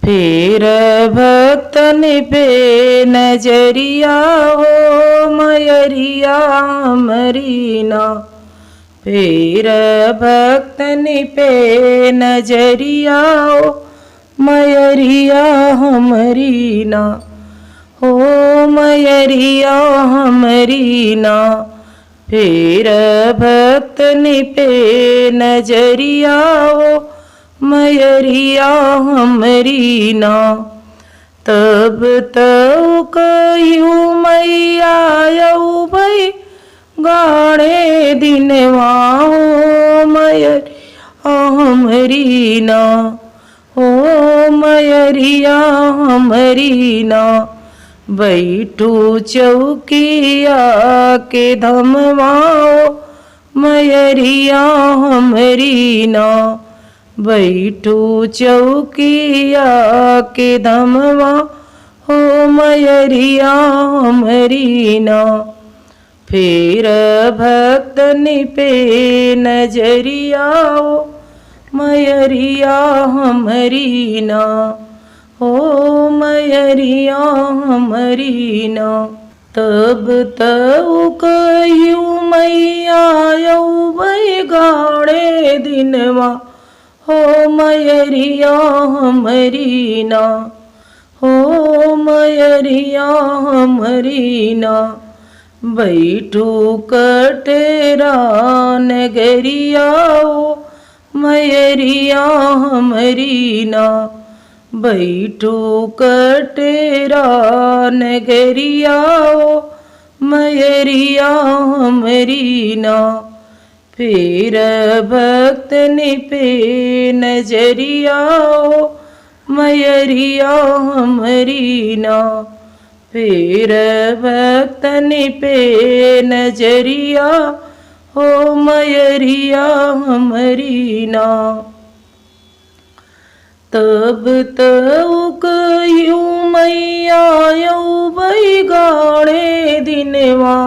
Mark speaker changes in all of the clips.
Speaker 1: फेर भक्तन पे नजरिया हो मयरिया मरीना। फेर भक्तन पे नजरिया हो मयरिया हमरीना। हो मयरिया हमरीना। फेर भक्तन पे नजरिया हो मयरिया हमरीना। तब तो कयूँ मैया यऊ भई गाड़े दिनवा हो मयरिया हमरीना। हो मयरिया हमरीना। बैठू चौकिया के धमवा हो मयरिया हमरीना। बैठू चौकिया के धमवा हो मयरिया हमरीना। फेर भक्तन पे नजरिया हो मयरिया हमरीना। हो मयरिया हमरीना। तब तऊ कयूँ मैया यऊ भई गाड़े दिनवा हो मयरिया हमरीना। हो मयरिया हमरीना। बैठू कटेरा नगरिया हो मयरिया हमरीना। बैठू कटेरा नगरिया हो मयरिया हमरीना। फेर भक्तन पे नजरिया हो मयरिया हमरीना। फेर भक्तन पे नजरिया हो मयरिया हमरीना। तब तऊ कयूँ मैया यऊ भई गाड़े दिनवा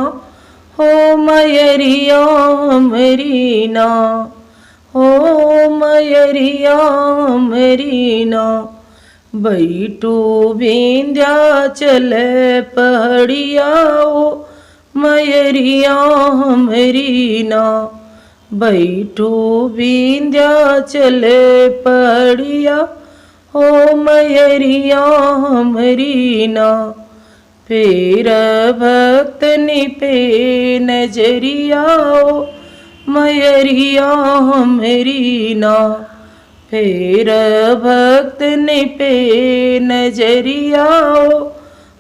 Speaker 1: हो मयरिया हमरीना। हो मयरिया हमरीना। बैठू विंध्याचल पहाड़िया हो मयरिया हमरीना। बैठू विंध्याचल पहाड़िया हो मयरिया हमरीना। फेर भक्तन पे नजरिया हो मयरिया हमरीना। फेर भक्तन पे नजरिया हो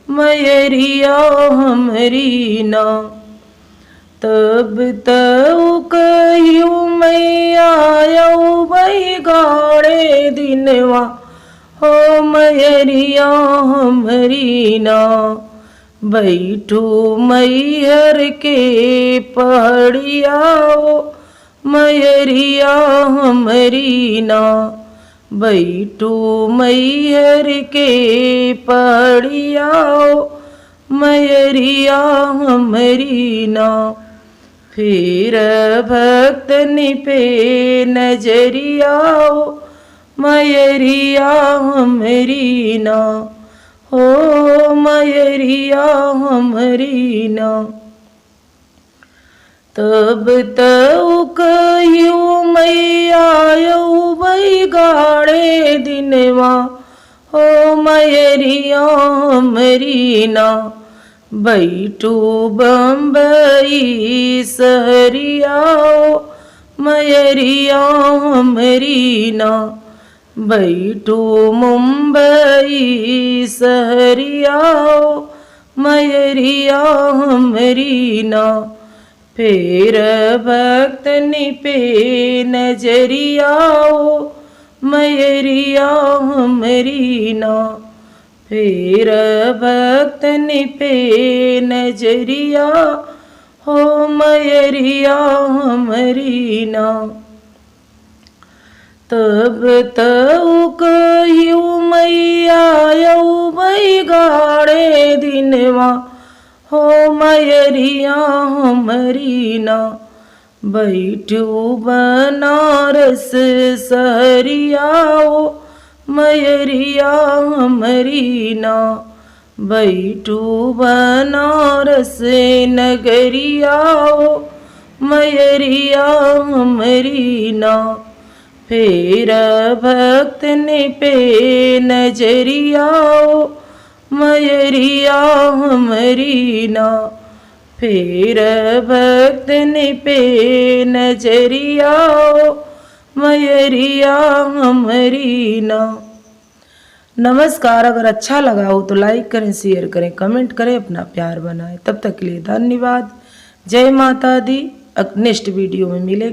Speaker 1: मयरिया हमरीना। तब तऊ कयूँ मैया यऊ भई गाड़े दिनवा हो मयरिया हमरीना। बैठू मैहर के पहाड़िया हो मयरिया हमरीना। बैठू मैहर के पहाड़िया हो मयरिया हमरीना। फेर भक्तन पे नजरिया हो मयरिया हमरीना। हो मयरिया हमरीना। तब तऊ कयूँ मैया यऊ भई गाड़े दिनवा हो मयरिया हमरीना। बैठू बम्बई सहरिया हो मयरिया हमरीना। बैठू मुंबई सहरिया हो मयरिया हमरीना। फेर भक्तन पे नजरिया हो मयरिया हमरीना। फेर भक्तन पे नजरिया हो मयरिया हमरीना। तब तऊ कयूँ मैया यऊ भई गाड़े दिनवा हो मयरिया हमरीना। बैठू बनारस सहरिया हो मयरिया हमारी ना। बैठू बनारस नगरिया ओ मयरिया हमारी ना। फेर भक्तन पे नजरिया ओ मयरिया हमारी ना। फेर भक्तन पे नजरिया ओ मयरिया हमारी ना। नमस्कार। अगर अच्छा लगा हो तो लाइक करें, शेयर करें, कमेंट करें, अपना प्यार बनाएं। तब तक के लिए धन्यवाद। जय माता दी। नेक्स्ट वीडियो में मिलेंगे।